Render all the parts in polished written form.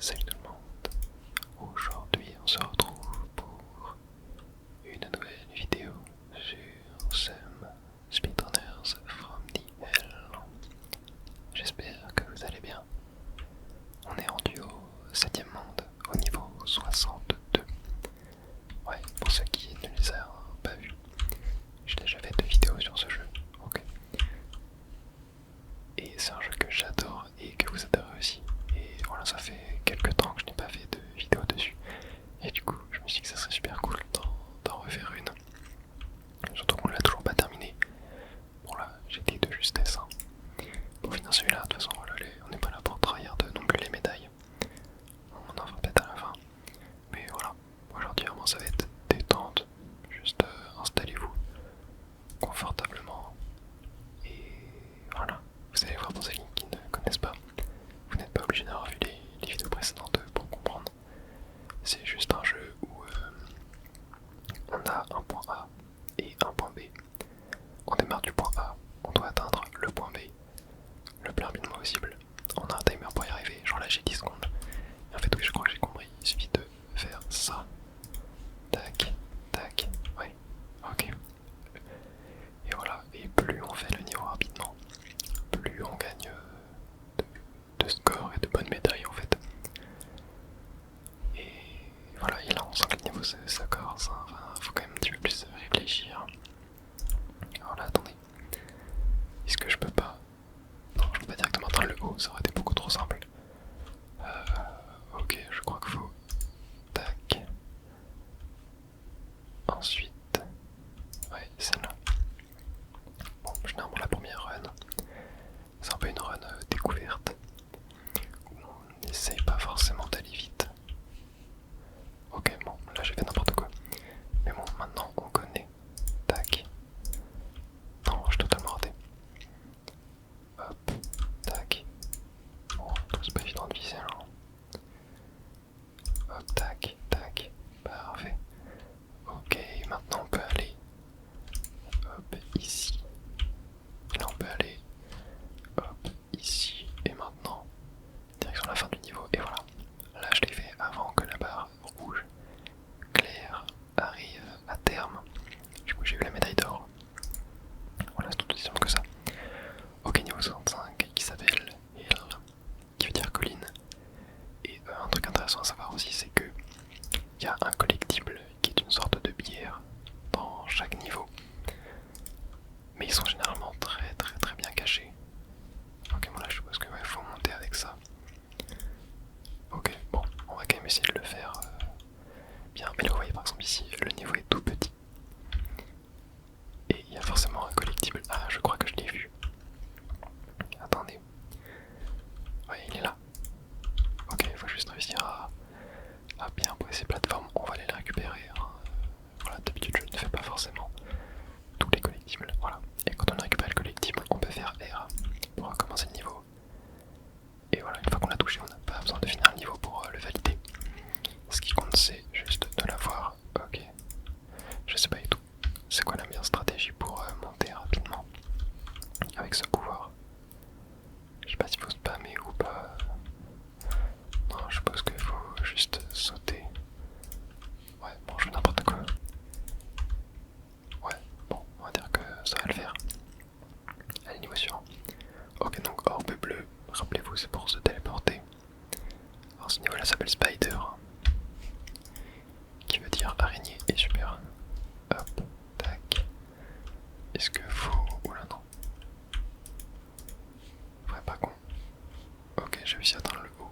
Salut tout le monde, aujourd'hui on se retrouve pour une nouvelle vidéo sur Some Speedrunners from the Hell. J'espère que vous allez bien. On est rendu au 7ème monde, au niveau 62. Ouais, pour ceux qui ne les ont pas vus, j'ai déjà fait 2 vidéos sur ce jeu. Ok. Et c'est un jeu que j'adore et que vous adorez aussi. Et voilà, ça fait quelques temps que je n'ai pas fait de vidéo dessus. Et du coup, je me suis dit que ça serait super cool d'en refaire une. Surtout qu'on l'a toujours pas terminé. Bon là, j'étais de justesse. Hein. Pour finir celui-là, de toute façon, voilà, on n'est pas là pour trahir non plus les médailles. On en fera peut-être à la fin. Mais voilà, aujourd'hui vraiment ça va être détente. Juste installez-vous confortablement. Et voilà, vous allez voir pour ceux qui ne connaissent pas. Vous n'êtes pas obligé d'avoir vu les vidéos précédentes pour comprendre. C'est juste un jeu où on a un point A et un point B. On démarre du point A, on doit atteindre le point B le plus rapidement possible. On a un timer pour y arriver, genre là j'ai 10 secondes. Et en fait oui, je crois que j'ai compris, il suffit de faire ça. Tac, tac, ouais, ok. Et voilà, et plus on fait le niveau rapidement, plus on gagne de score et de bonnes médailles en fait. Et voilà, et là on sent que le niveau ça corse, hein. Enfin, faut quand même un petit peu plus réfléchir. Alors là, attendez, est-ce que je peux pas... Non, je peux pas directement atteindre le haut, ça aurait été beaucoup trop simple. Ok, je crois qu'il faut... Tac. Ensuite... Ouais, c'est là. Bon, généralement la première run, c'est un peu une run découverte, où on n'essaye pas forcément d'aller vite. Ok, bon, là j'ai fait n'importe quoi. Mais bon, maintenant on connaît. Tac. Non, je suis totalement raté. Hop, tac. Bon, c'est pas évident de viser là. Hop, tac, tac. Parfait. Ok, maintenant on peut aller hop ici. Et là on peut aller hop ici. Et maintenant, direction la fin du niveau. Et voilà. Là je l'ai fait avant que la barre rouge claire arrive à terme. Du coup j'ai eu la médaille d'or. Voilà, c'est tout aussi simple que ça. Ok, niveau 65 qui s'appelle Hill, qui veut dire colline. Et un truc intéressant à savoir aussi, c'est que il y a un collectible qui est une sorte de bière dans chaque niveau. Mais ils sont généralement très bien cachés. Ok, bon là je suppose que ouais, faut monter avec ça. Ok, bon, on va quand même essayer de le faire bien. Mais là vous voyez par exemple ici, le niveau est tout petit. Et il y a forcément un collectible. Ah, je crois que je l'ai vu. Attendez. Ouais, il est là. Ok, il faut juste réussir à bien poser ces plateformes. On va aller les récupérer. Hein. Voilà, d'habitude je ne fais pas forcément tous les collectibles. Voilà. Et quand on récupère le collectible, on peut faire R pour recommencer le niveau. Et voilà, une fois qu'on l'a touché, on n'a pas besoin de finir le niveau pour le valider. Ce qui compte, c'est juste de l'avoir. Ok. Je sais pas du tout. C'est quoi la meilleure stratégie pour monter rapidement avec ce pouvoir? Je sais pas s'il faut spammer ou pas. Non, je suppose qu'il faut juste sauter. Ouais, bon, je fais n'importe quoi. Ouais, bon, on va dire que ça va le faire. Allez, niveau suivant. Ok, donc orbe bleu, rappelez-vous, c'est pour se téléporter. Alors ce niveau-là s'appelle Spider, qui veut dire araignée, et super. Hop, tac. Est-ce que faut... Oula, non. Ouais, pas con. Ok, j'ai réussi à atteindre le haut.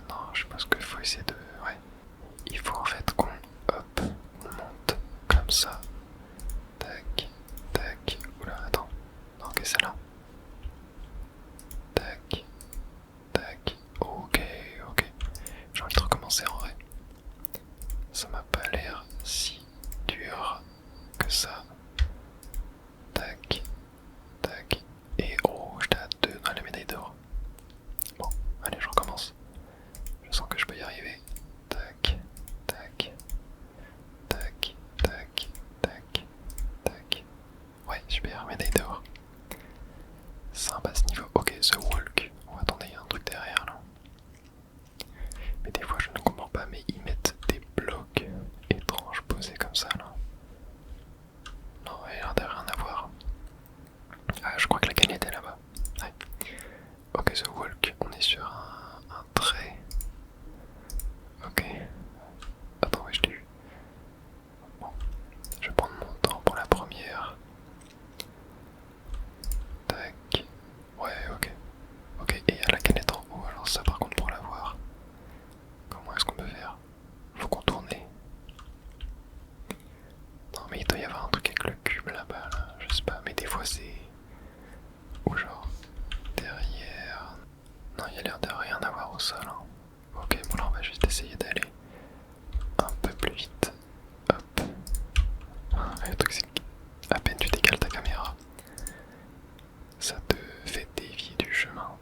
Non, je pense qu'il faut essayer de... Ouais. Il faut en fait qu'on... Hop, on monte comme ça. Tac, tac. Oula, attends. Non, ok, c'est là. Tac, tac. Ok, ok. J'ai envie de recommencer en vrai. Ça m'a pas l'air si dur que ça. Tac, tac. Et oh, j'étais à 2 dans la médaille d'or. Bon, allez, je recommence. Je sens que je peux y arriver. Tac, tac, tac, tac, tac, tac. Ouais, super, médaille d'or. Sympa ce niveau. Ok, The Walk. Oh, attendez, il y a un truc derrière là. Mais des fois je ne comprends pas, mais ils mettent des blocs étranges posés comme ça là. Non, il a l'air de rien à voir. Ah, je crois que la canette est là-bas. Ouais. Ok, The Walk, on est sur un trait. Ok. Attends, ouais, je l'ai eu. Bon, je vais prendre mon temps pour la première. Tac. Ouais, ok. Ok, et il y a la canette en haut, alors ça par contre pour la voir. Comment est-ce qu'on peut faire? Faut contourner. Non mais il doit y avoir un truc avec le cube là-bas, là. Je sais pas, mais des fois c'est... Ou genre... Derrière... Non, il y a l'air de rien avoir au sol. Hein. Ok, bon là on va juste essayer d'aller un peu plus vite. Hop. Le truc c'est que à peine tu décales ta caméra, ça te fait dévier du chemin.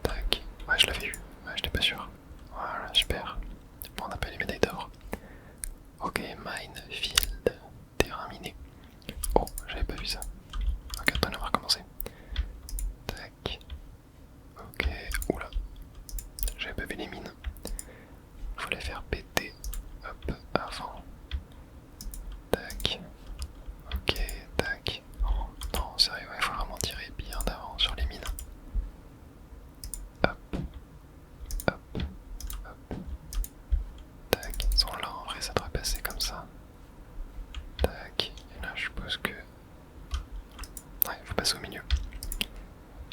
Tac. Ouais, je l'avais eu. Ouais, j'étais pas sûr. Voilà, super. Bon, on a pas les médailles d'or. Ok, minefield. Terrain miné. Oh, j'avais pas vu ça. Ok, attends, on va recommencer. Tac. Ok, oula. J'avais pas vu les mines. Faut les faire péter. Hop, avant. Tac. Ok, tac. Oh, non, sérieux, il faut vraiment tirer bien d'avant sur les mines. Hop, hop, hop. Tac. Sans là, en vrai, ça devrait passer comme ça. Tac. Et là, je suppose que... Ouais, il faut passer au milieu.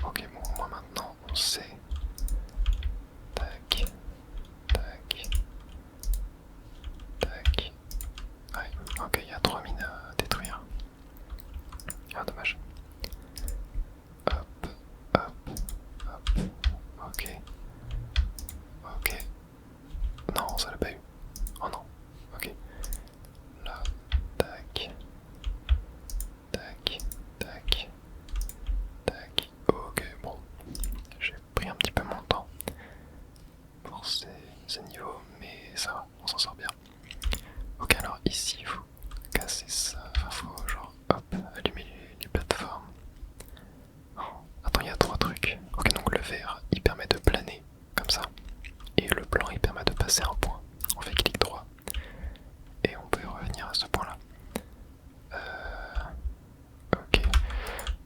Ok, bon, moi maintenant, on sait. Tac. Tac. Tac. Ouais, ok, il y a 3 mines à détruire. Ah, dommage. Hop, hop, hop. Ok. Ok. Non, ça l'a pas eu. Oh non. Ok. Là. Tac. Tac. Tac. Tac. Ok, bon. J'ai pris un petit peu mon temps pour ces niveaux, mais ça va, on s'en sort bien. Ok, alors ici, il faut casser ça. Enfin, faut genre, hop, allumer les plateformes. Oh, attends, il y a 3 trucs. Ok, donc le vert, il permet de planer, comme ça. Et le blanc, il permet de passer un point. On fait clic droit. Et on peut revenir à ce point-là. Ok.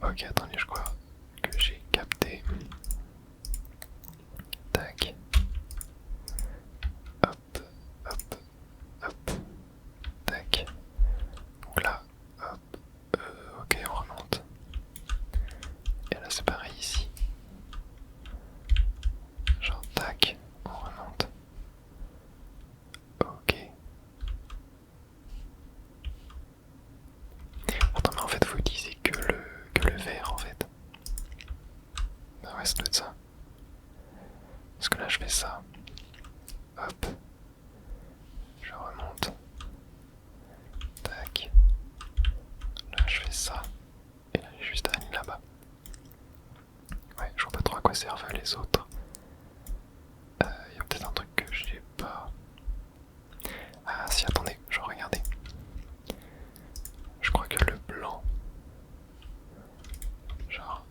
Ok, attendez, je crois que j'ai capté. Tac. Hop, hop, hop. Tac. Donc là, hop. Ok, on remonte. Et là, c'est pareil ici. Genre, tac, on remonte. Ok. Attends, mais en fait, faut utiliser que le vert, en fait. Bah ouais, ça doit être ça. Parce que là, je fais ça. Hop. Je remonte. Tac. Là, je fais ça. Et là, j'ai juste à aller là-bas. Ouais, je vois pas trop à quoi servent les autres. Y a peut-être un truc que j'ai pas. Ah si, attendez, je regardais. Je crois que le blanc, genre,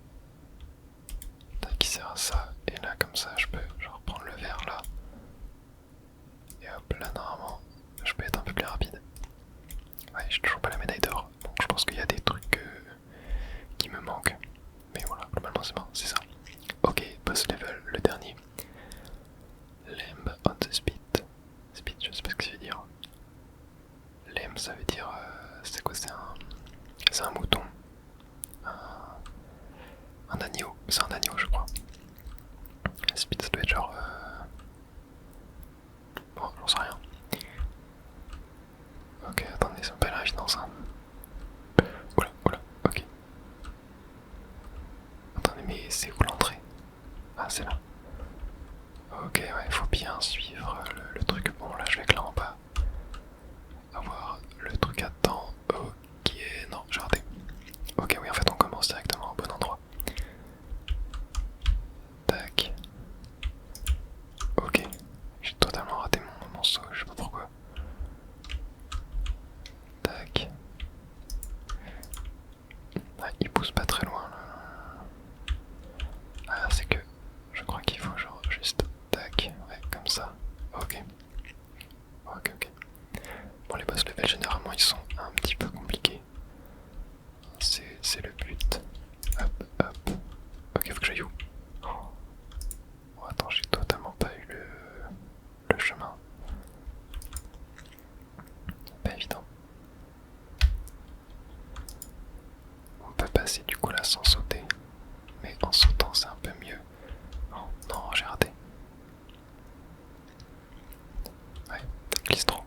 tac, qui sert à ça. Et là, comme ça, je peux genre prendre le vert là. Et hop, là, normalement, je peux être un peu plus rapide. Ouais, j'ai toujours pas la médaille d'or. Donc je pense qu'il y a des trucs qui me manquent. Mais voilà, globalement c'est bon, c'est ça. Ok, boss level, le dernier. Lamb on the speed. Speed, je sais pas ce que ça veut dire. Lamb, ça veut dire... c'est quoi? C'est un mouton. Un agneau. C'est un agneau, je crois. Speed, ça doit être genre... Bon, j'en sais rien. Ok, attendez, ça me pas l'air évident ça. Oula, oula, ok. Attendez, mais c'est où l'entrée? Ah, c'est là. Ok, ouais, il faut bien suivre le truc. Bon, là, je vais que là en bas. Avoir le truc à temps. Ok, non, j'ai raté. Ok, oui, en fait, on commence directement au bon endroit. Tac. Ok, j'ai totalement raté mon saut, je sais pas pourquoi. Tac. Ah, il pousse pas très loin là. coup là sans sauter. Mais en sautant c'est un peu mieux. Oh, non, j'ai raté. Ouais, glisse trop.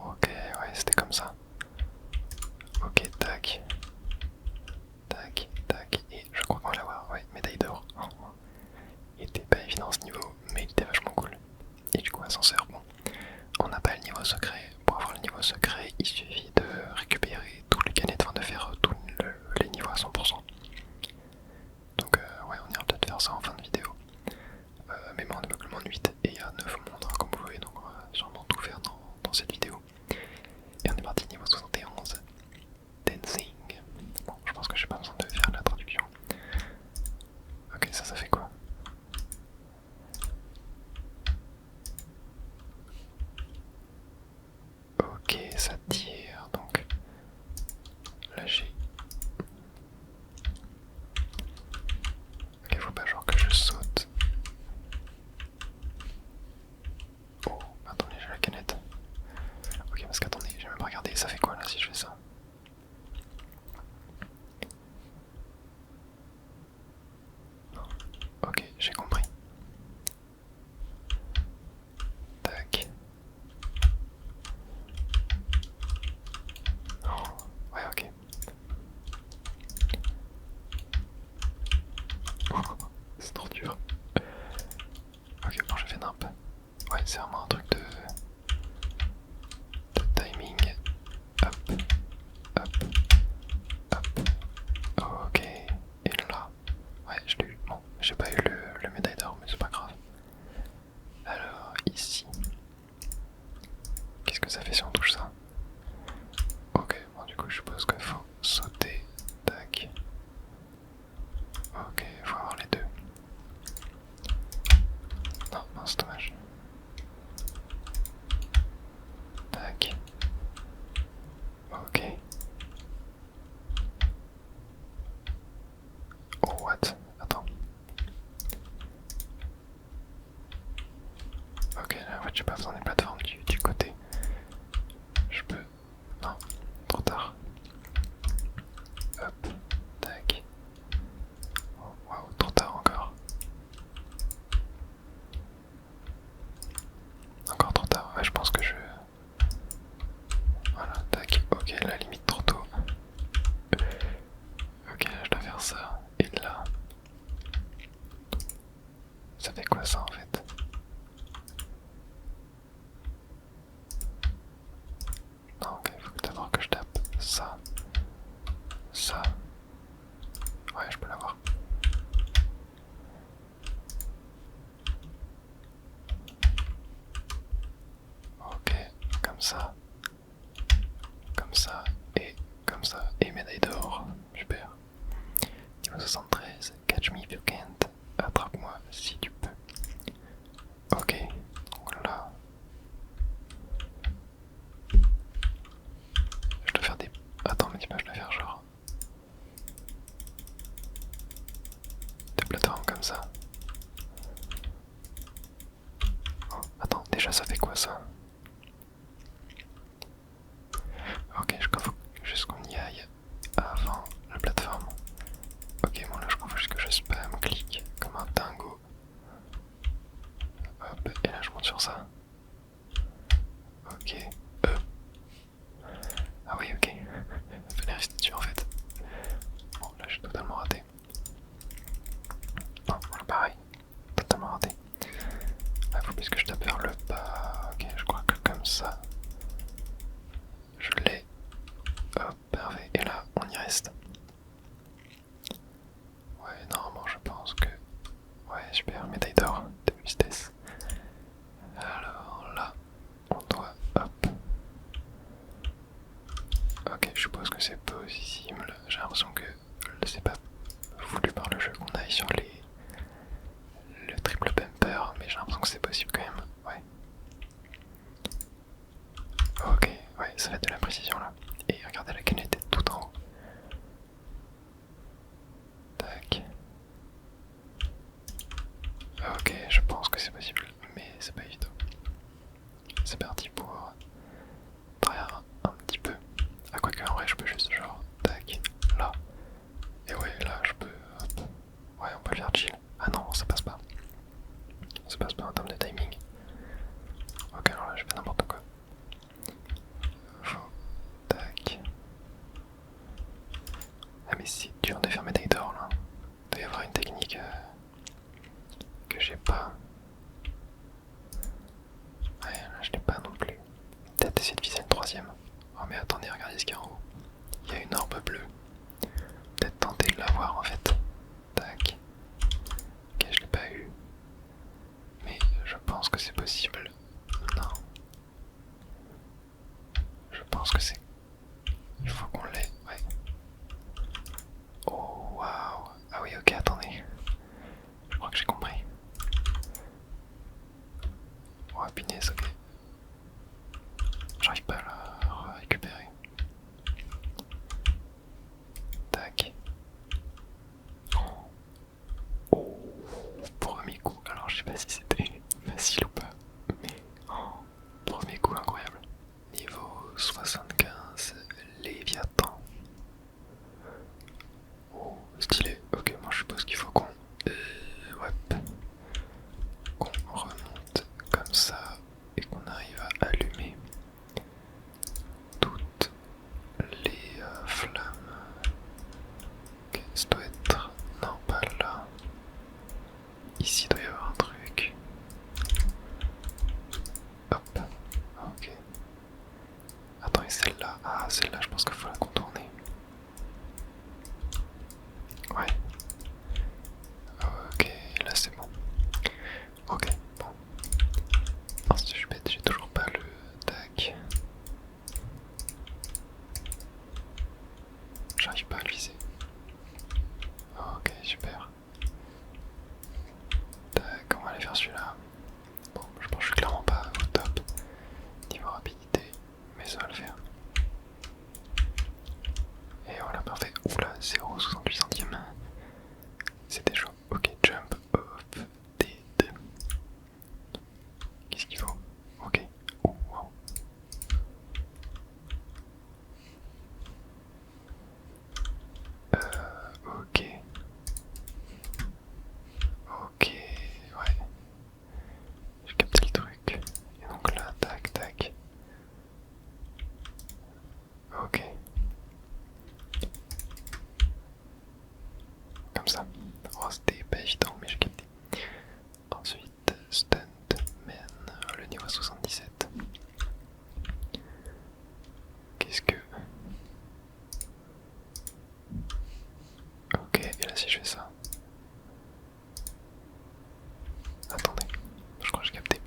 Ok, ouais, c'était comme ça. Ok, tac. Tac, tac. Et je crois qu'on va l'avoir. Ouais, médaille d'or. Oh, il était pas évident ce niveau, mais il était vachement cool. Et du coup, ascenseur, bon. On n'a pas le niveau secret. Pour avoir le niveau secret, il suffit de récupérer tous les canettes, enfin de faire tous les niveaux à 100%. Donc ouais, on ira peut-être faire ça en fin de vidéo. Mais moi on est que le monde 8 et il y a 9 mondes hein, comme vous voyez, donc on va sûrement tout faire dans cette vidéo. Et on est parti niveau 71. Dancing. Bon, je pense que j'ai pas besoin de faire la traduction. Ok, ça fait quoi? Ok, ça tire, donc lâcher. Ok, faut pas genre que je saute. Oh, attendez, j'ai la canette. Ok, parce qu'attendez, j'ai même pas regardé, ça fait quoi là si je fais ça? Ok, j'ai compris. Tac. Oh, ouais, ok. C'est trop dur. Ok, bon, je fais nimp. Ouais, c'est vraiment un truc de timing. Hop, hop, hop. Ok, et là, ouais, je l'ai eu. Bon, j'ai pas eu le médaille d'or, mais c'est pas grave. Alors, ici, qu'est-ce que ça fait si on touche ça? Ok, bon, du coup, je suppose qu'il faut sauter. Tac. Ok, faut avoir les deux. Non, c'est dommage. Tac. Ok. Oh, what? Attends. Ok, là, en fait, j'ai pas besoin des plateformes du côté. Je peux. Non, trop tard. Hop, tac. Oh, waouh, trop tard encore. Encore trop tard, ouais, je pense que je. Voilà, tac. Ok, la limite trop tôt. Ok, là, je dois faire ça. Et là. Ça fait quoi ça en fait? Non, ok, faut d'abord que je tape ça. Ça. Ouais, je peux l'avoir. Ok, comme ça. Comme ça. Et comme ça. Et médaille d'or. Super. Niveau 73. Catch me if you can't. Attrape-moi si tu peux. Ok. Donc là. Je dois faire des. Attends, mais dis pas, je dois faire genre. Des plateformes comme ça. Oh, attends, déjà ça fait quoi ça? Ok, je crois juste qu'on y aille avant la plateforme. Ok, bon là je crois juste que je spam, clique comme un dingo. Hop, et là je monte sur ça. Ok. Ah oui, ok. Fallait rester dessus en fait. Bon, là j'ai totalement raté. Non, là pareil. Totalement raté. Ah, faut plus que je tape vers le bas. Ok, je crois que comme ça. Je l'ai. Hop, parfait. Et là, on y reste. Ouais, normalement je pense que... Ouais, super, médaille d'or de justesse. Alors là, on doit... Hop. Ok, je suppose que c'est possible. J'ai l'impression que c'est pas voulu par le jeu qu'on aille sur le triple bumper, mais j'ai l'impression que c'est possible quand même. Ouais. Ok, ouais, ça va être de la précision là. Et regardez, la canette est tout en haut. Tac. Ok, je pense que c'est possible, mais c'est pas évident. C'est parti pour mais attendez, regardez ce qu'il y a en haut. Il y a une orbe bleue. Peut-être tenter de l'avoir en fait. Tac. Ok, je l'ai pas eu. Mais je pense que c'est possible. Non. Je pense que c'est... Il faut qu'on l'ait, ouais. Oh, waouh. Ah oui, ok, attendez. Je crois que j'ai compris. Oh, punaise, ok. J'arrive pas à la récupérer. Tac. Oh, premier coup. Alors, je sais pas si c'était facile ou pas. Mais, oh, premier coup incroyable. Niveau 75, Léviathan. Oh, stylé. Ok, moi je suppose qu'il faut qu'on ouais, qu'on remonte comme ça et qu'on arrive à allumer toutes les flammes. Ok, ça doit être... Non, pas là. Ici, il doit y avoir un truc. Hop. Ok. Attends, et celle-là? Ah, celle-là, je pense qu'il faut la contourner. Ouais. Ok, là c'est bon. Ok, bon. Oh, je suis bête, j'ai toujours pas le tac. J'arrive pas à le viser. Ok, super. Tac, on va aller faire celui-là. Bon, je pense que je suis clairement pas au top niveau rapidité, mais ça va le faire. Et voilà, parfait. Oula, 0,68 centimes. C'était chaud. Ok, jump off dead. Qu'est-ce qu'il faut? Ok. Oh, wow. Ok. Ok, ouais. J'ai capté le truc. Et donc là, tac, tac. Ok. Comme ça. Oh, c'était pas évident, mais j'ai capté. Ensuite, Stuntman, le niveau 77. Qu'est-ce que... Ok, et là si je fais ça... Attendez, je crois que j'ai capté.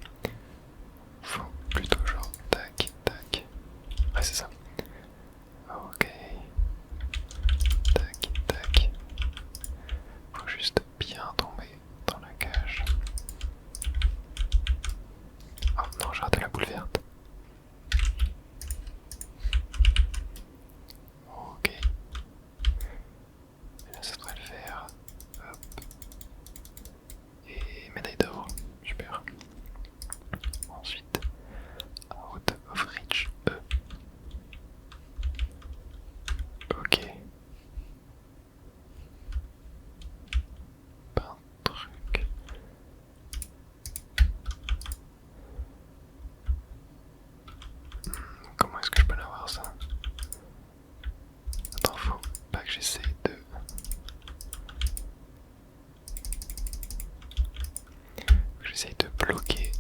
Faut plutôt genre tac, tac. Ouais, c'est ça. Ok. Tac, tac. Faut juste bien tomber dans la cage. Oh non, j'ai raté la boule verte. Ok. Et là, ça devrait le faire. Hop. Et médaille d'or. Super. Ensuite, out of reach E. Ok. Pas un truc. Comment est-ce que je peux l'avoir ça? Attends, faut pas que j'essaye de... Faut que j'essaye de bloquer.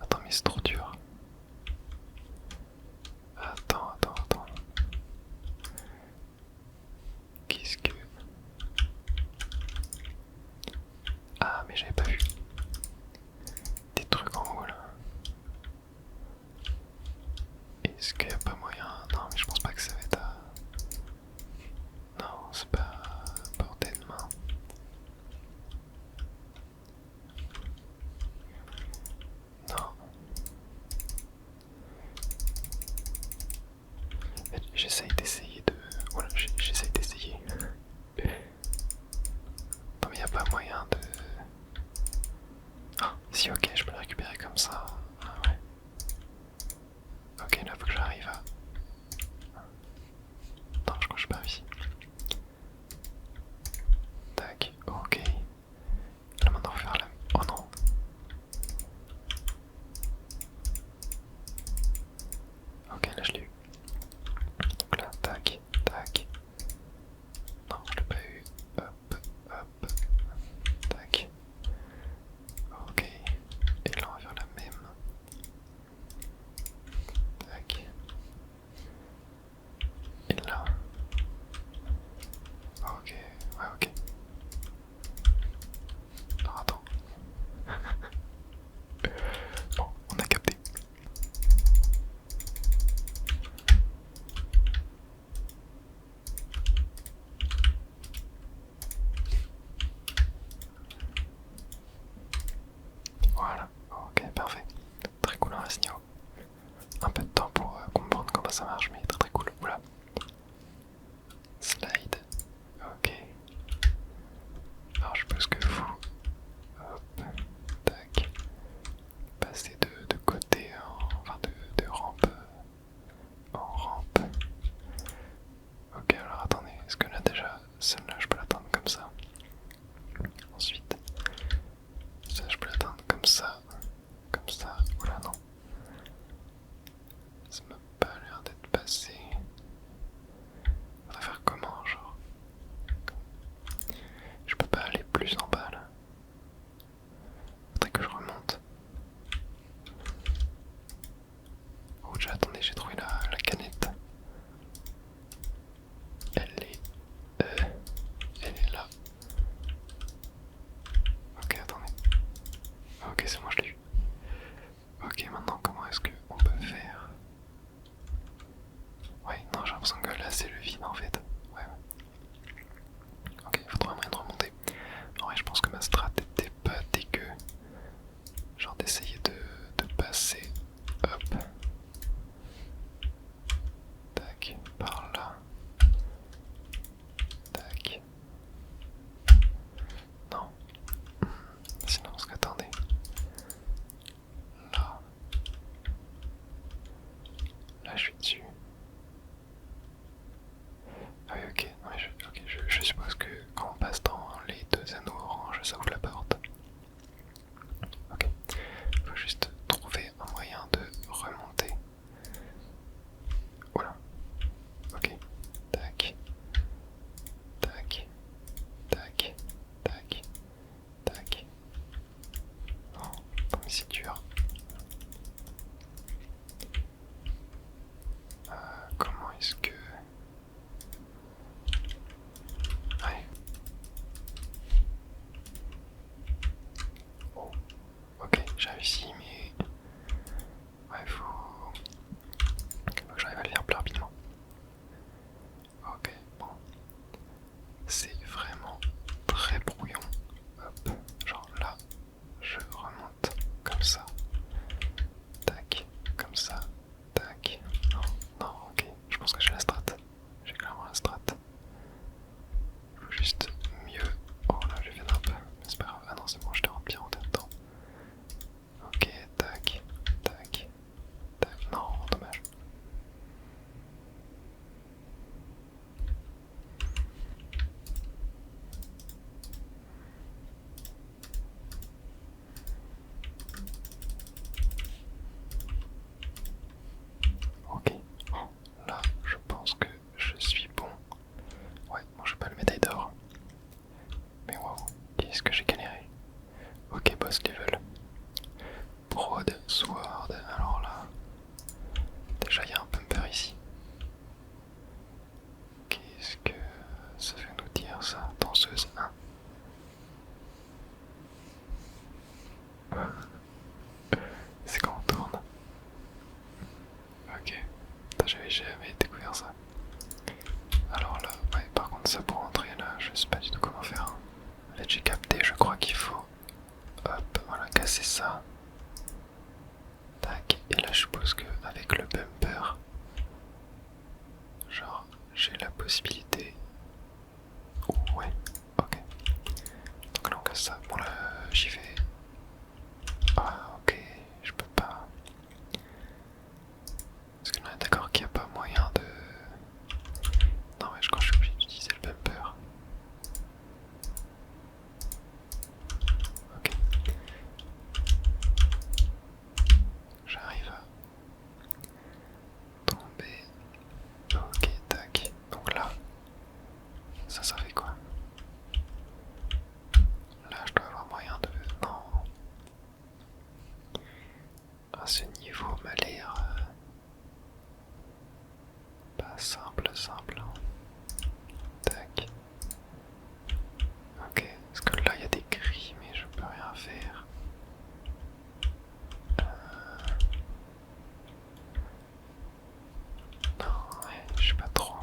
Attends, mais c'est trop dur. Attends. Qu'est-ce que... Ah, mais j'avais pas vu. Des trucs en haut là. Est-ce qu'il y a pas moyen? Non, mais je pense pas que ça va être à... Non, c'est pas à portée de main. Non. En fait, j'essaye d'essayer de... Voilà, j'essaye d'essayer. Non, mais y a pas moyen de... Ah, si, ok, je peux le récupérer comme ça. Ah, ouais. Ok, là, faut que j'arrive à... Non, je crois que je suis pas réussi. Tac, ok. Là, maintenant, on va faire la... Oh non. Ok, là, je l'ai eu. Donc là, maintenant, comment est-ce qu'on peut faire? Ouais, non, j'ai l'impression que là c'est le vide en fait. Ouais. Ok, il faudra moyen de remonter. En vrai, je pense que ma strat était pas dégueu. Genre d'essayer de passer. Hop. Tac, par là. Tac. Non. Sinon, parce qu'attendez. Là. Là, je suis dessus. Ah oui, ok. Ouais, je suppose que quand on passe dans les deux anneaux orange, ça ouvre la porte. Ok. Faut juste trouver un moyen de remonter. Voilà. Ok. Tac. Tac. Tac. Tac. Tac. Non, mais c'est dur. Comment est-ce que... Ouais. Oh. Ok, j'ai réussi, mais... Ouais, faut que j'arrive à le faire plus rapidement. Ok, bon. C'est vraiment très brouillon. Hop, genre là, je remonte comme ça. Tac, comme ça. Tac. Non, non, ok. Je pense que j'ai la strat. J'ai clairement la strat. Il faut juste mieux. Oh là, j'ai fait un peu. Mais c'est pas grave. Ah non, c'est bon, je t'ai rempli en dedans. Ok, tac, tac, tac. Non, dommage. Ok, là je pense que je suis bon. Ouais, bon, j'ai pas le médaille d'or. Mais waouh, qu'est-ce que j'ai galéré. Ok, boss level. Broad Sword, alors là, déjà il y a un bumper ici. Qu'est-ce que ça veut nous dire ça? Danseuse 1. C'est quand on tourne. Ok, j'avais jamais découvert ça. Alors là, ouais, par contre ça pour entrer là, je sais pas du tout comment faire. En fait j'ai capté, je crois qu'il faut, hop, voilà, casser ça. Tac, et là je suppose qu'avec le bumper, genre j'ai la possibilité... Oh, ouais, ok. Donc là on casse ça, bon là j'y vais. Ah ok, je peux pas. Parce que là on est d'accord qu'il n'y a pas moyen de... Non ouais, je crois que je suis obligé d'utiliser le bumper. Ok. J'arrive à tomber. Ok, tac. Donc là, ça fait quoi? Là, je dois avoir moyen de... Non. Ah, ce niveau m'a l'air... pas simple. Tac. Ok, parce que là, il y a des grilles, mais je peux rien faire. Non, ouais, je sais pas trop.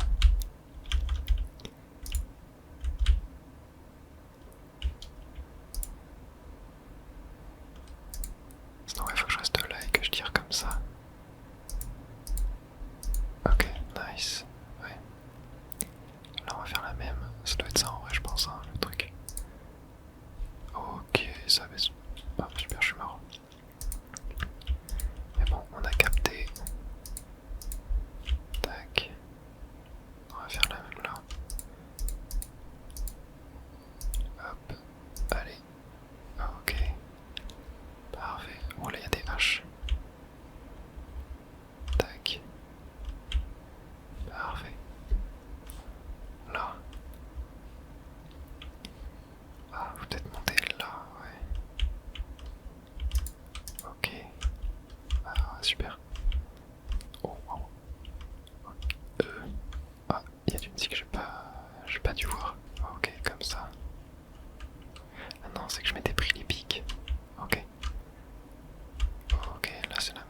Sinon, il faut que je reste là et que je tire comme ça. Ok, nice. Ouais. Là, on va faire la même. Ça doit être ça en vrai, je pense, hein, le truc. Ok, ça baisse. Ah, super, je suis mort. Mais bon, on a capté. Tac. On va faire la même là. Hop. Allez. Ok. Parfait. Oh là, il y a des haches. Tac. Parfait. Là. Ah, faut peut-être monter là, ouais. Ok. Ah, super. Oh, wow. Ah, il y a du musique que j'ai pas dû voir. Ok, comme ça. Ah non, c'est que je m'étais pris les pics. Ok. Ok, là c'est la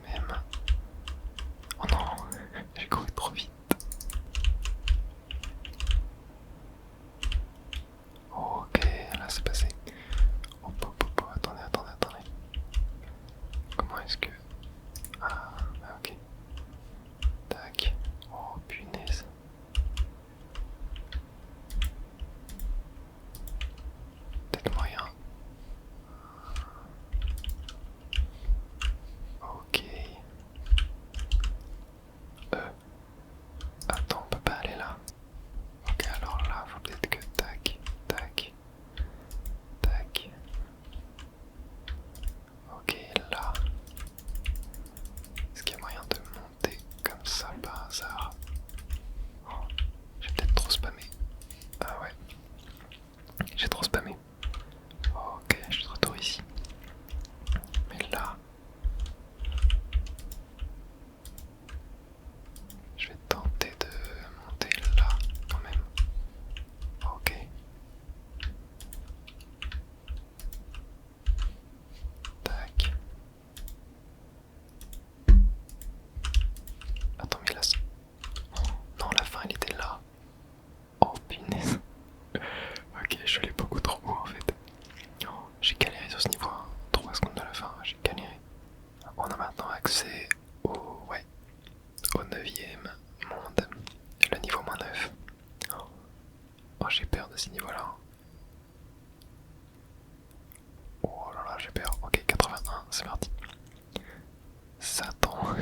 Satan.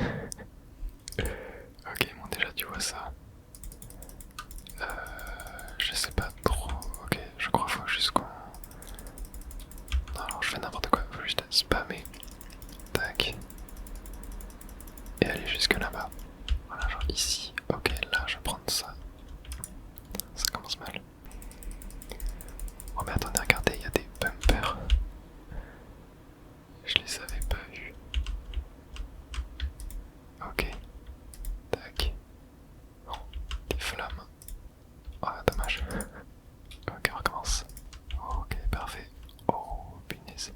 Ok, bon déjà tu vois ça. Je sais pas trop. Ok, je crois qu'il faut juste qu'on... Non, alors je fais n'importe quoi, faut juste spammer. Tac. Et aller jusque là-bas. Voilà, genre ici. Ok, là je vais prendre ça. Ça commence mal. Oh mais attendez, regardez, il y a des bumpers. Je les avais pas vus. Ok. Tac. Oh, des flammes. Ah, dommage. Ok, on recommence. Ok, parfait. Oh, punaise.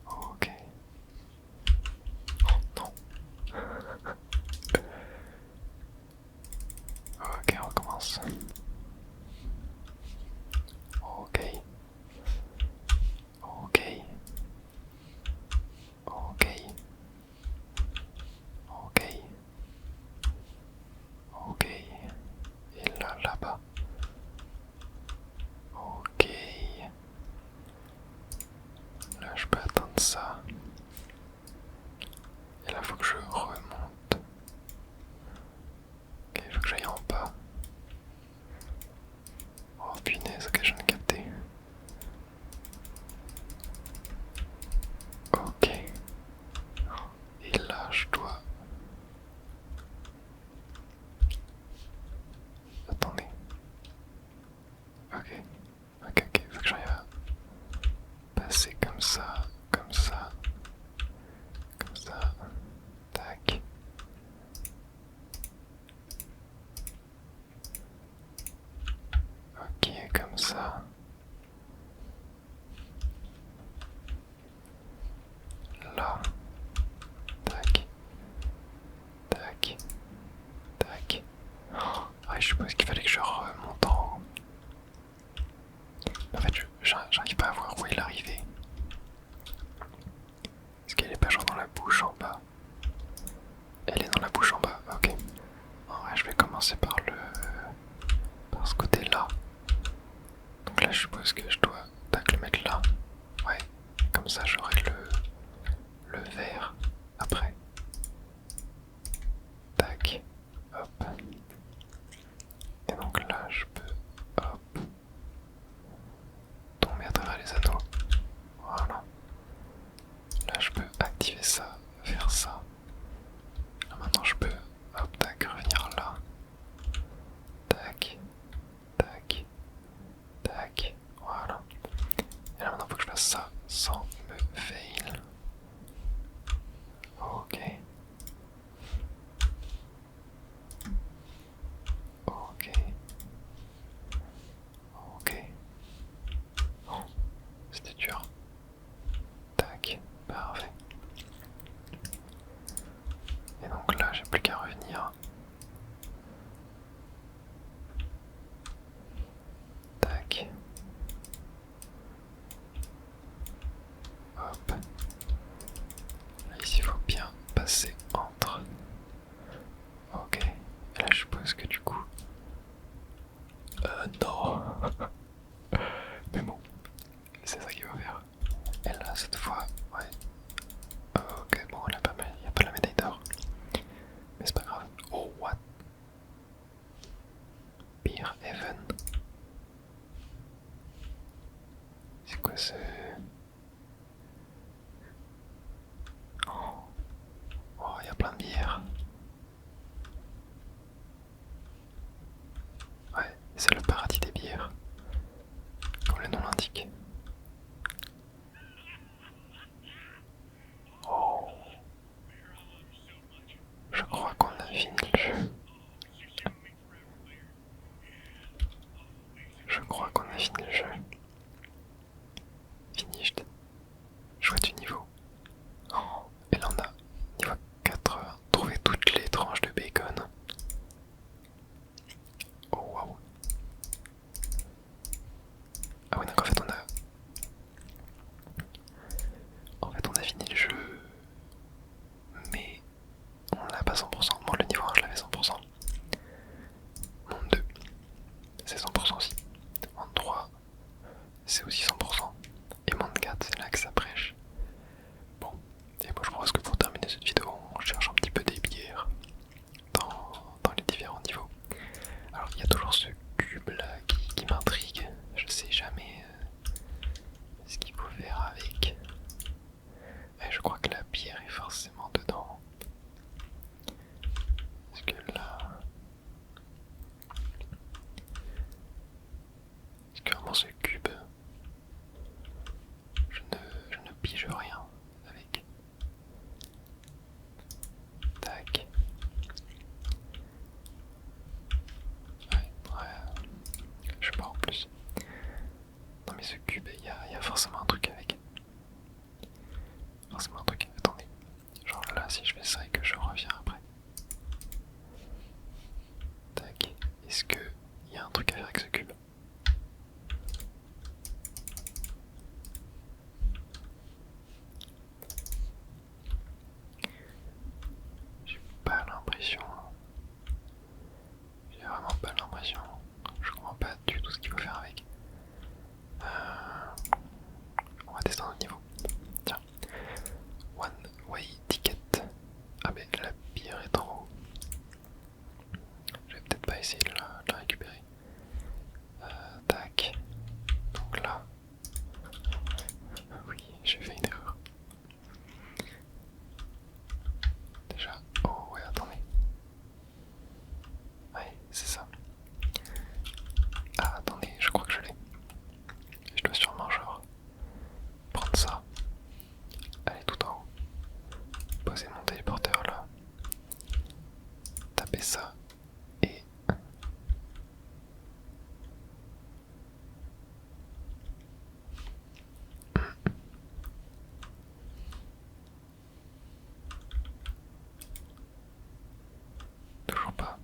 Ok. Oh non. Ok, on recommence. Ok. Ok. Ok. Ok. Ok. Et là, là-bas. Ok. Là, je peux atteindre ça. Et là, faut que je remonte. Ok, faut que j'aille en bas. Oh punaise, ok, je viens de capter. Ok. Et là, je dois... Attendez. Ok. Ok, ok, faut que j'arrive à passer comme ça, comme ça, comme ça. Tac. Ok, comme ça. Là. Tac. Tac. Tac. Ah, je suppose qu'il fallait que je remonte en haut. En fait, j'arrive pas à voir où est l'arrivée. Est-ce qu'elle est pas genre dans la bouche en bas? Elle est dans la bouche en bas, ok. En vrai, je vais commencer par par ce côté-là. Donc là, je suppose que je dois tac, le mettre là. Ouais, comme ça, j'aurai le vert après. Tac, hop. Et donc là, je peux, hop, tomber à travers les anneaux. Voilà. Là, je peux activer ça, faire ça. Là, maintenant, je peux, hop, tac, revenir là. Tac, tac, tac. Voilà. Et là, maintenant, faut que je fasse ça sans me fail. Ok. Ok. Ok. Oh, c'était dur. Tac, parfait. Et donc là, j'ai plus qu'à revenir. Tac. Hop. Là, ici, il faut bien passer entre. Ok. Et là, je suppose que du coup... non. Mais bon, c'est ça qu'il va faire. Et là, cette fois, ouais. Ok, bon, il n'y a pas la médaille d'or. Mais c'est pas grave. Oh, what? Beer Heaven. C'est quoi ce... Oh, il y a plein de bières. Ouais, c'est le paradis des bières. Comme le nom l'indique. Oh. Je crois qu'on a fini le jeu. Je crois qu'on a fini le jeu. Finished. Choix du niveau. Oh. Et là on a niveau 80. Trouver toutes les tranches de bacon. Oh waouh. Ah oui donc en fait on a fini le jeu. Mais on l'a pas 100%. Bon le niveau 1 je l'avais 100%. Monde 2 c'est 100% aussi. Monde 3 c'est aussi 100%. Et monde 4 c'est là que ça prêche. Bon, l'impression. J'ai vraiment pas l'impression. Je comprends pas du tout ce qu'il faut faire avec. On va descendre au niveau. Tiens. One way ticket. Ah mais la bière est en haut. Je vais peut-être pas essayer de la récupérer. Tac. Donc là. Oui, j'ai fait une erreur. Déjà. Oh ouais, attendez. Ouais, c'est ça. Ah, attendez, je crois que je l'ai. Je dois sûrement genre prendre ça. Aller tout en haut. Poser mon téléporteur là. Taper ça. Et... Toujours pas.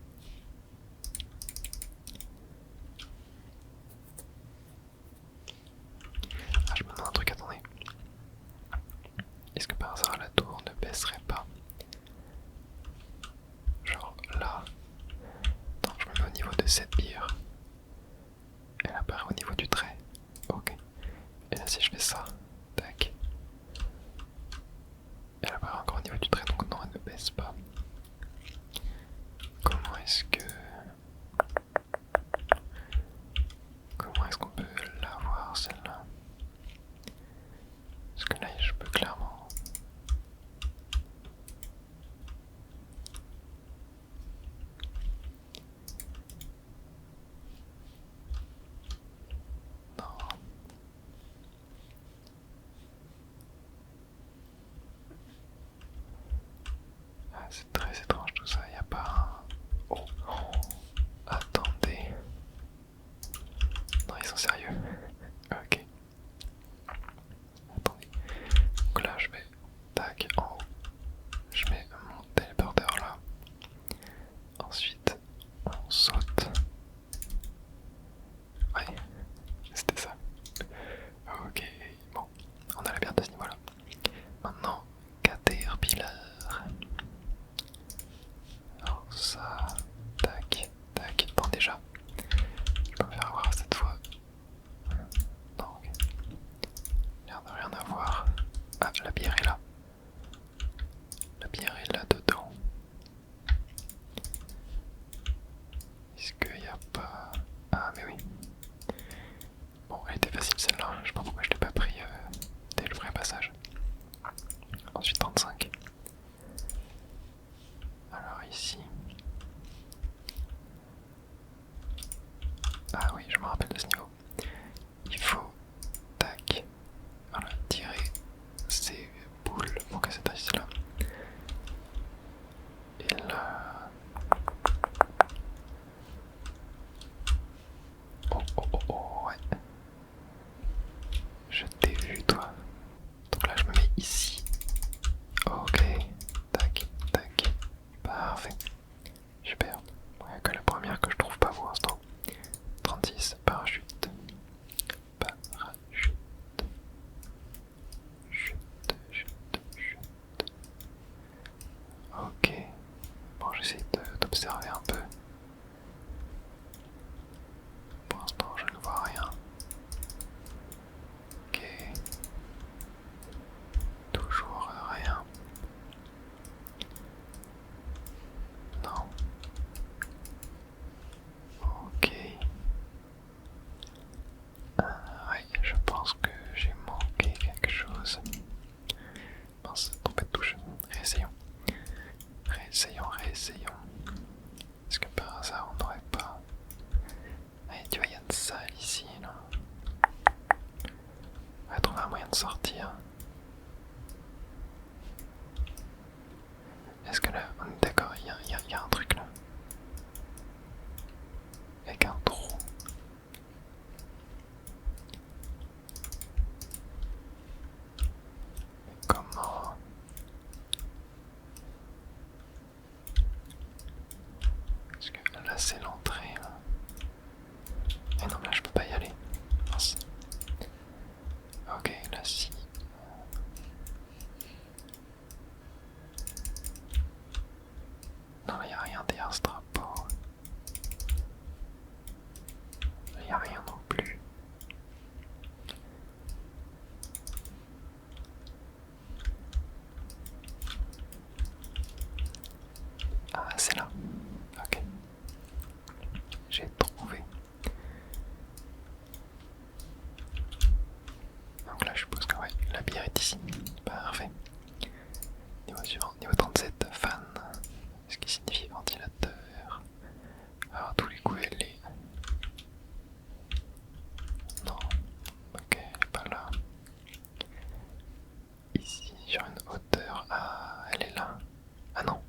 Ah, je me demande un truc, attendez. Est-ce que par hasard la tour ne baisserait pas? Genre là. Attends, je me mets au niveau de cette bière. Elle apparaît au niveau du trait. Ok. Et là si je fais ça, tac. Elle apparaît encore au niveau du trait, donc non, elle ne baisse pas. Comment est-ce que... Comment est-ce qu'on peut l'avoir celle-là? Parce que là je peux clairement... Non. Ah, c'est très étrange tout ça, il n'y a pas un... Oh, oh. Attendez. Non, ils sont sérieux. Ok. Attendez. Donc là je vais... Tac, en haut. Je mets mon téléporteur là. Ensuite, on saute. Ouais, c'était ça. Ok, bon, on a la bien de ce niveau-là. Maintenant, Caterpillar. Alors ça, tac, tac. Bon déjà, je peux me faire avoir cette fois. Non, ok. L'air de rien à voir. Ah, la bière est là. La bière est là dedans. Est-ce qu'il n'y a pas... Ah mais oui. Bon, elle était facile celle-là. Je sais pas pourquoi je l'ai pas pris dès le vrai passage. Ensuite 35. Alors ici. Ah oui, je me rappelle de ce niveau. Il faut, tac, voilà, tirer ces boules pour que ça atterrisse là. Et là... Oh oh oh oh, ouais. Je t'ai vu toi. Donc là je me mets ici. Ok, tac, tac. Parfait. Super. Il n'y a que la première que je trouve pas pour l'instant. 36, parachute. Parachute. Chute, chute, chute. Ok. Bon, j'essaie d'observer un peu. Pour l'instant, je ne vois rien. Ok. Toujours rien. Non. Ok. Ouais, je pense que j'ai manqué quelque chose. Mince, trompé de touche. Réessayons. Réessayons, réessayons. Est-ce que par hasard on n'aurait pas... Allez, tu vois, il y a une salle ici, là. On va trouver un moyen de sortir. Est-ce que là, on est d'accord, il y a un truc là. Avec un trou. Comment... Parce que là c'est l'entrée là. Et non, là je peux pas y aller. Mince. Ok, là si. Non, là il y derrière ce drapeau. Il n'y a rien non plus. Ah, c'est là. Ok. J'ai trouvé. Donc là, je suppose que ouais, la bière est ici. Parfait. Niveau suivant, niveau 37, fan. Ce qui signifie ventilateur. Alors, à tous les coups, elle est. Non. Ok, elle est pas là. Ici, sur une hauteur. Ah, elle est là. Ah non.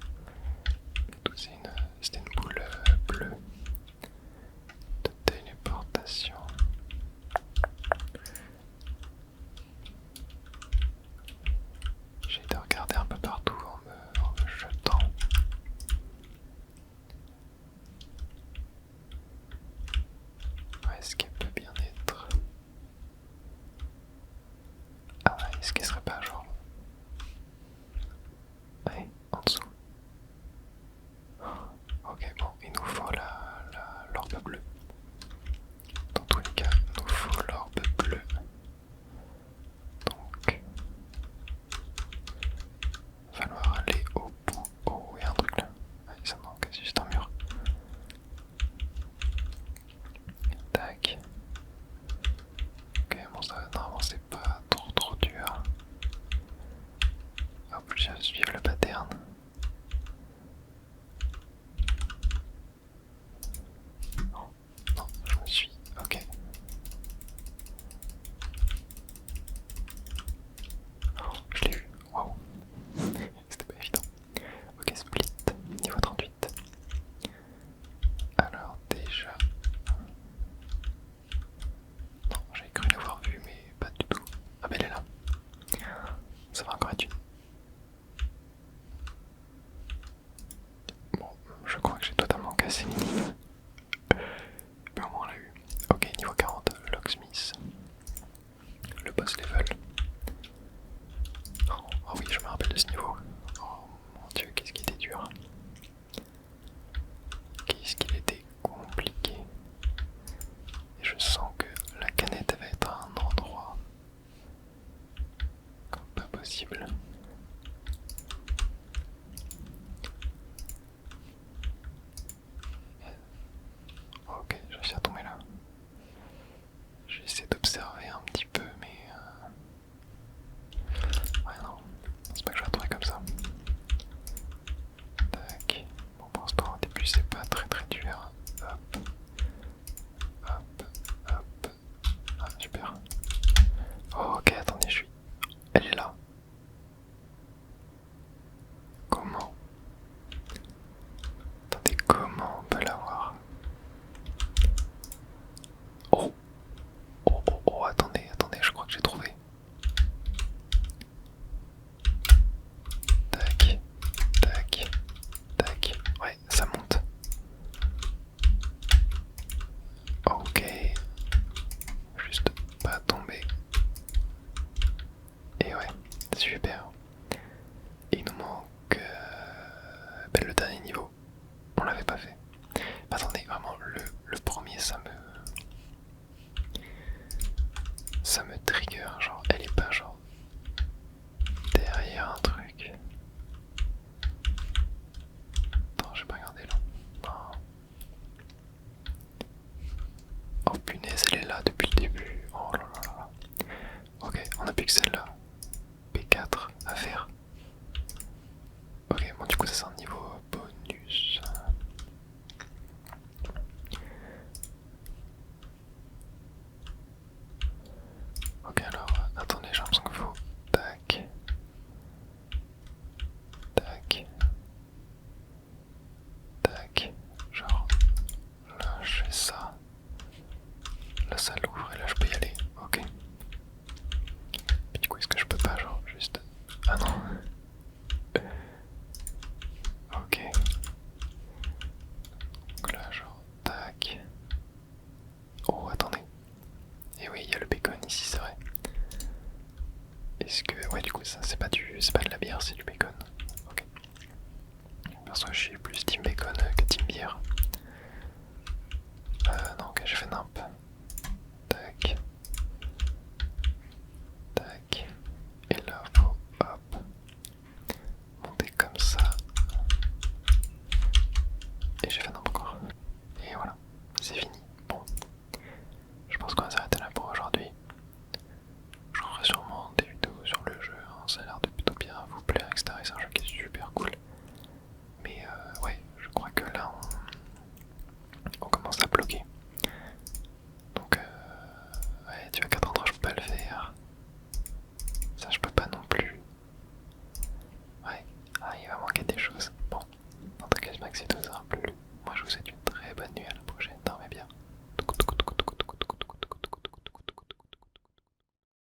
C'était une boule bleue de téléportation. J'ai de regarder un peu partout en me jetant. Est-ce qu'elle peut bien être? Ah, est-ce qu'elle serait pas genre... Ouais, en dessous. Ok, bon, il nous faut l'orbe bleue. Dans tous les cas, il nous faut l'orbe bleue. Donc, il va falloir aller au bout. Oh, il y a un truc là. Ouais, ça manque, c'est juste un mur. Tac. Ok, bon, ça, normalement, c'est pas trop dur. Hop, je vais suivre le pattern. Non, non, je me suis. Ok. Oh, je l'ai vu. Waouh. C'était pas évident. Ok, split. Niveau 38. Alors, déjà. Non, j'avais cru l'avoir vu, mais pas du tout. Ah, bah elle est là. Ça va encore être une. Bon, je crois que j'ai totalement cassé l'énigme. Mais au moins on l'a eu. Ok, niveau 40, Locksmith. Le boss level. Oh oui, je me rappelle de ce niveau. Oh mon dieu, qu'est-ce qu'il était dur. Qu'est-ce qu'il était compliqué. Et je sens que la canette va être à un endroit comme pas possible. Ok, j'ai réussi à tomber là. J'essaie d'observer un petit peu, mais... Ouais, non, c'est pas que je vais tomber comme ça. Tac. Bon, pour l'instant, au début, c'est pas très dur. Hop. Hop. Hop. Ah, super. Oh, ok, attendez, je suis... Elle est là. Comment? Attendez, comment on peut l'avoir? Oh. Oh, attendez, je crois que j'ai trouvé. Tac, tac, tac. Ouais, ça monte. Ok. Juste pas tomber. Et ouais, super. Il nous manque le dernier niveau. On l'avait pas fait. Attendez, vraiment, le premier, ça me trigger. Genre, elle est pas genre derrière un truc. Attends, je vais pas regarder là. Non. Oh punaise, elle est là depuis le début. Oh là là là. Ok, on a plus que celle-là. P4 à faire. Ok, bon du coup ça c'est un niveau bonus. Ok alors, attendez, j'ai l'impression qu'il faut... Tac. Tac. Tac. Genre, là je fais ça. Là ça l'ouvre et là je peux y aller. Ok. Et du coup est-ce que je peux pas genre juste... Ah non. Ok. Donc là genre, tac. Oh attendez. Et oui, il y a le bacon ici, c'est vrai. Est-ce que... Ouais du coup ça c'est pas de la bière, c'est du bacon. Ok. perso, je suis plus team bacon que team bière. Non, ok, j'ai fait nimp. Tac. Tac. Et là, faut, hop, monter comme ça. Et j'ai fait nimp encore. Et voilà, c'est fini. Bon, je pense qu'on va s'arrêter là pour aujourd'hui. Je ferai sûrement des vidéos sur le jeu, hein. Ça a l'air de plutôt bien vous plaire, etc. C'est un jeu qui est super cool. Mais ouais, je crois que là on commence à bloquer. Donc ouais, tu vas qu'attendre, je peux pas le faire. Ça je peux pas non plus. Ouais, ah, il va manquer des choses. Bon, en tout cas j'espère que c'est tout ça plu. Moi je vous souhaite une très bonne nuit à